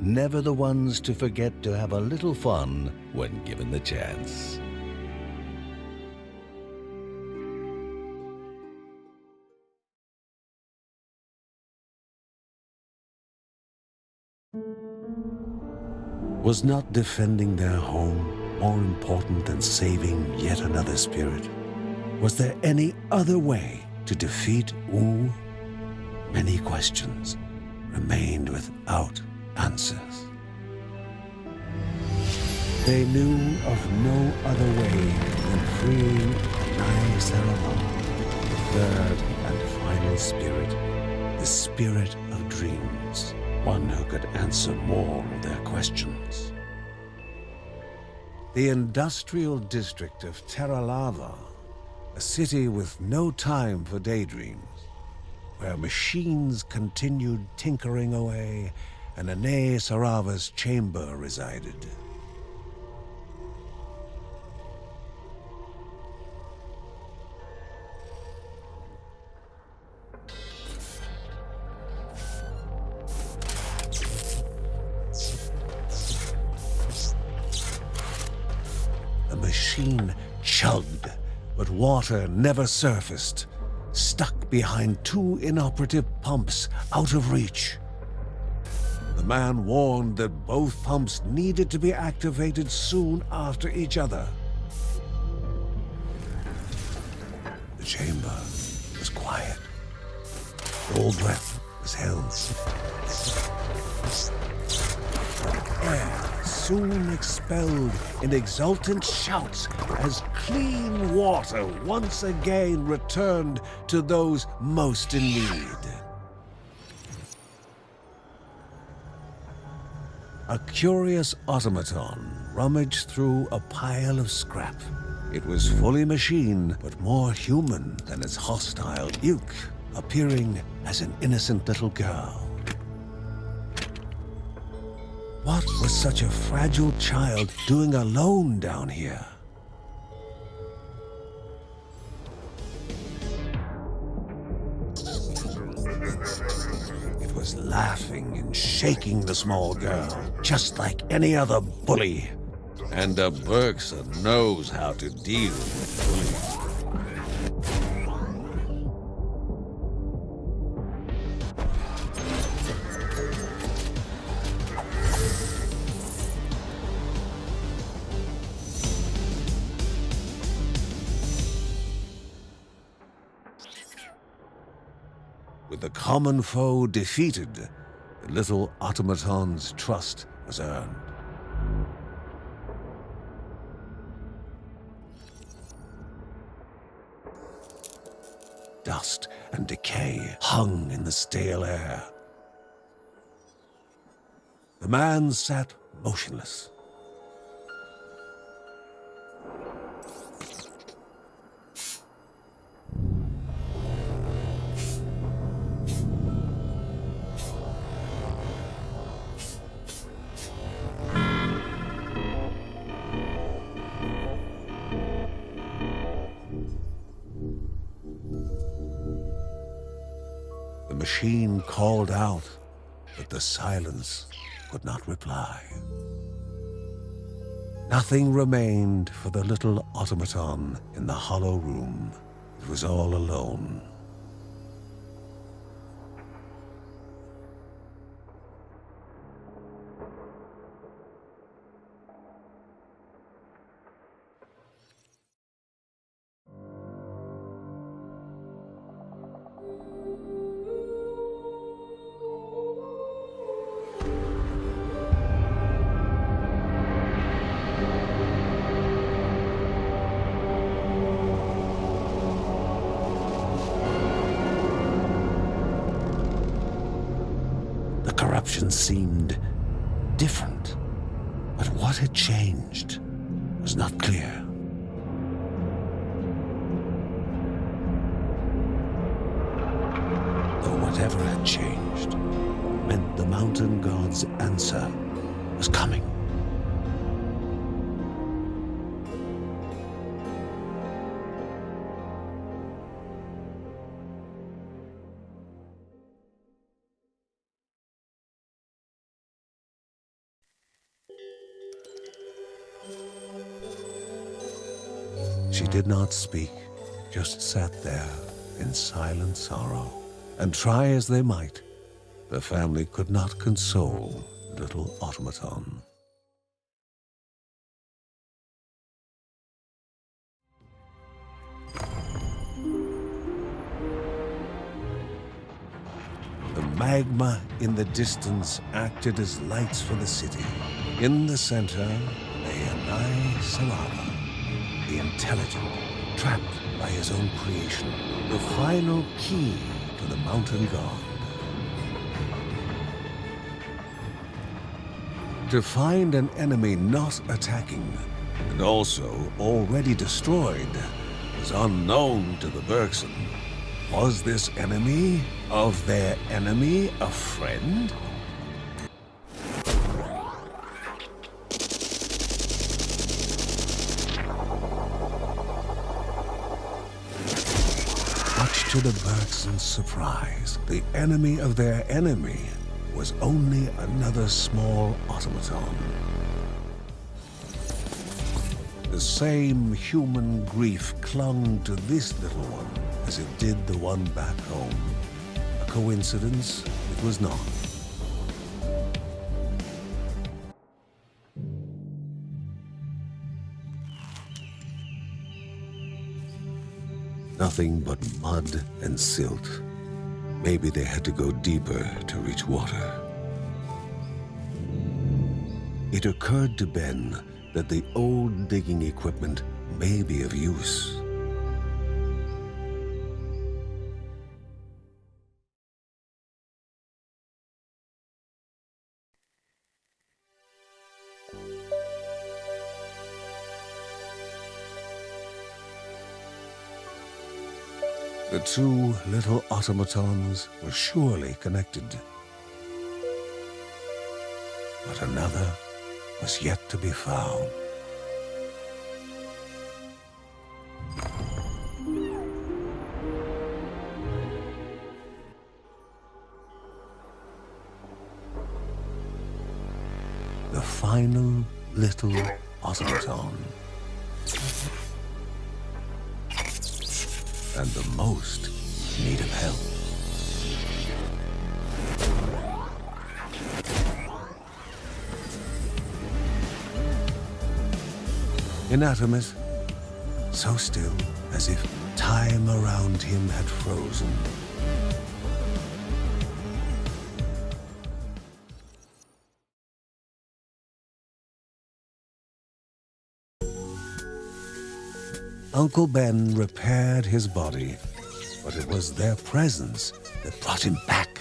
never the ones to forget to have a little fun when given the chance. Was not defending their home more important than saving yet another spirit? Was there any other way to defeat Wu? Many questions remained without answers. They knew of no other way than freeing Nai Sarawak, the third and final spirit, the spirit of dreams, one who could answer more of their questions. The industrial district of Teralava, a city with no time for daydreams, where machines continued tinkering away and Ane Sarava's chamber resided. The machine chugged, but water never surfaced, stuck behind two inoperative pumps out of reach. The man warned that both pumps needed to be activated soon after each other. The chamber was quiet. All breath was held. Air soon expelled in exultant shouts as clean water once again returned to those most in need. A curious automaton rummaged through a pile of scrap. It was fully machine, but more human than its hostile ilk, appearing as an innocent little girl. What was such a fragile child doing alone down here? It was laughing and shaking the small girl, just like any other bully. And a Berkser knows how to deal with bullies. With the common foe defeated, the little automaton's trust was earned. Dust and decay hung in the stale air. The man sat motionless. The machine called out, but the silence could not reply. Nothing remained for the little automaton in the hollow room. It was all alone. Corruption seemed different, but what had changed was not clear. Though whatever had changed meant the mountain god's answer was coming. She did not speak, just sat there in silent sorrow. And try as they might, the family could not console the little automaton. The magma in the distance acted as lights for the city. In the center lay Anai Sarava, the intelligent, trapped by his own creation, the final key to the mountain god. To find an enemy not attacking, and also already destroyed, was unknown to the Bergson. Was this enemy of their enemy a friend? Much to the Bergsons' surprise, the enemy of their enemy was only another small automaton. The same human grief clung to this little one as it did the one back home. A coincidence it was not. Nothing but mud and silt. Maybe they had to go deeper to reach water. It occurred to Ben that the old digging equipment may be of use. The two little automatons were surely connected. But another was yet to be found. The final little automaton. And the most in need of help. Inanimate, so still as if time around him had frozen. Uncle Ben repaired his body, but it was their presence that brought him back.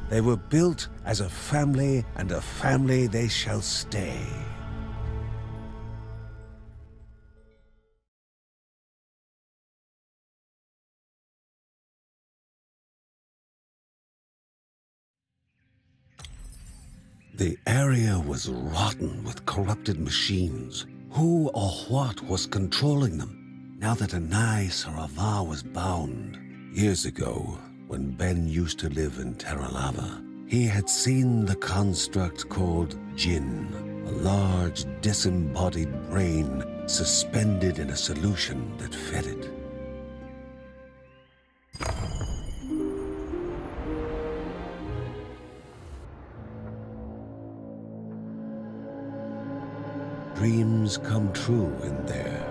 They were built as a family, and a family they shall stay. The area was rotten with corrupted machines. Who or what was controlling them, now that Anai Sarava was bound? Years ago, when Ben used to live in Terra Lava, he had seen the construct called Jinn, a large disembodied brain suspended in a solution that fed it. dreams come true in there.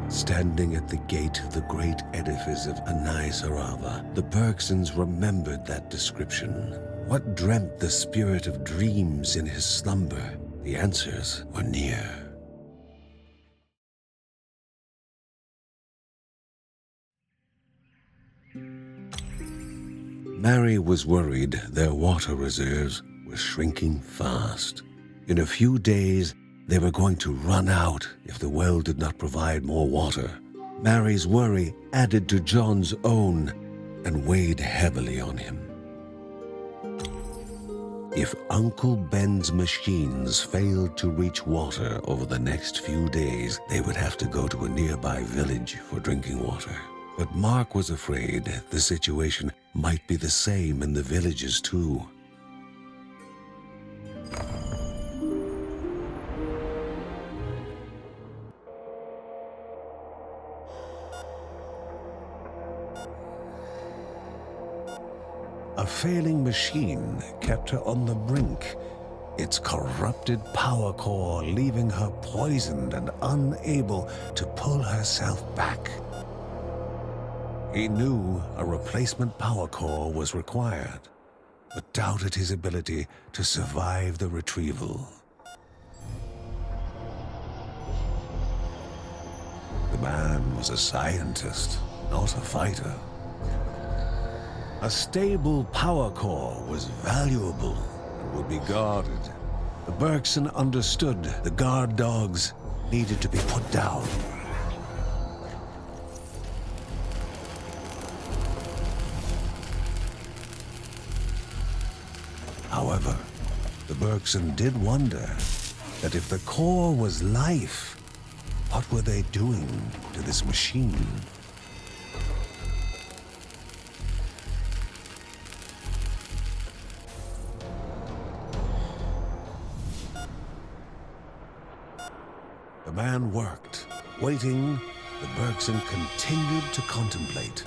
Standing at the gate of the great edifice of Anai Sarava, the Bergsons remembered that description. What dreamt the spirit of dreams in his slumber? The answers were near. Mary was worried their water reserves were shrinking fast. In a few days, they were going to run out if the well did not provide more water. Mary's worry added to John's own and weighed heavily on him. If Uncle Ben's machines failed to reach water over the next few days, they would have to go to a nearby village for drinking water. But Mark was afraid the situation might be the same in the villages too. A failing machine kept her on the brink, its corrupted power core leaving her poisoned and unable to pull herself back. He knew a replacement power core was required, but doubted his ability to survive the retrieval. The man was a scientist, not a fighter. A stable power core was valuable and would be guarded. The Bergson understood the guard dogs needed to be put down. However, the Bergson did wonder that if the core was life, what were they doing to this machine? The man worked. Waiting, the Bergson continued to contemplate.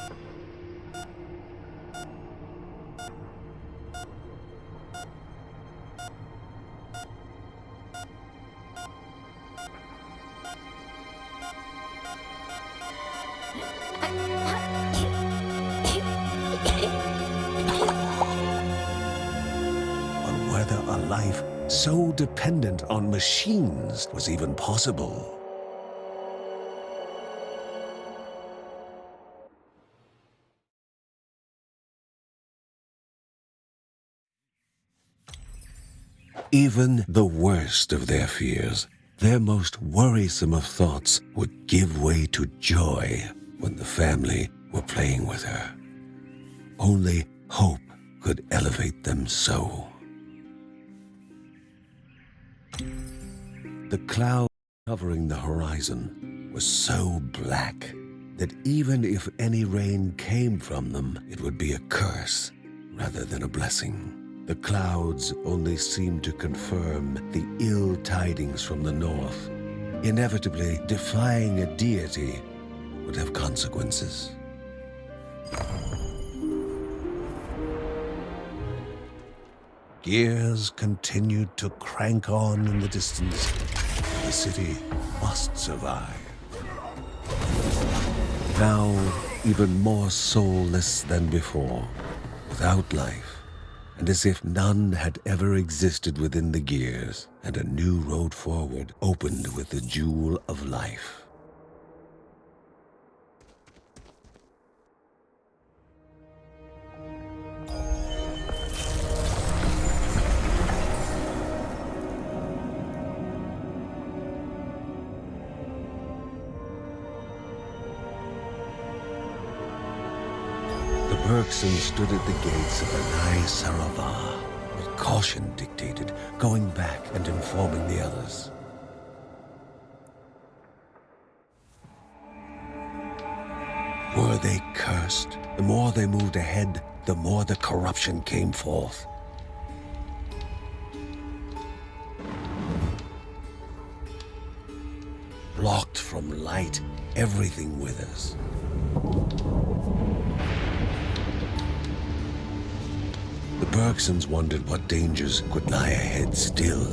On whether a life so dependent on machines was even possible. Even the worst of their fears, their most worrisome of thoughts, would give way to joy when the family were playing with her. Only hope could elevate them so. The cloud covering the horizon was so black that even if any rain came from them, it would be a curse rather than a blessing. The clouds only seemed to confirm the ill tidings from the north. Inevitably, defying a deity would have consequences. Gears continued to crank on in the distance. The city must survive. Now, even more soulless than before, without life, and as if none had ever existed within the gears, and a new road forward opened with the jewel of life. Bergson stood at the gates of Anai Sarava, but caution dictated going back and informing the others. Were they cursed? The more they moved ahead, the more the corruption came forth. Blocked from light, everything withers. The Clarksons wondered what dangers could lie ahead still.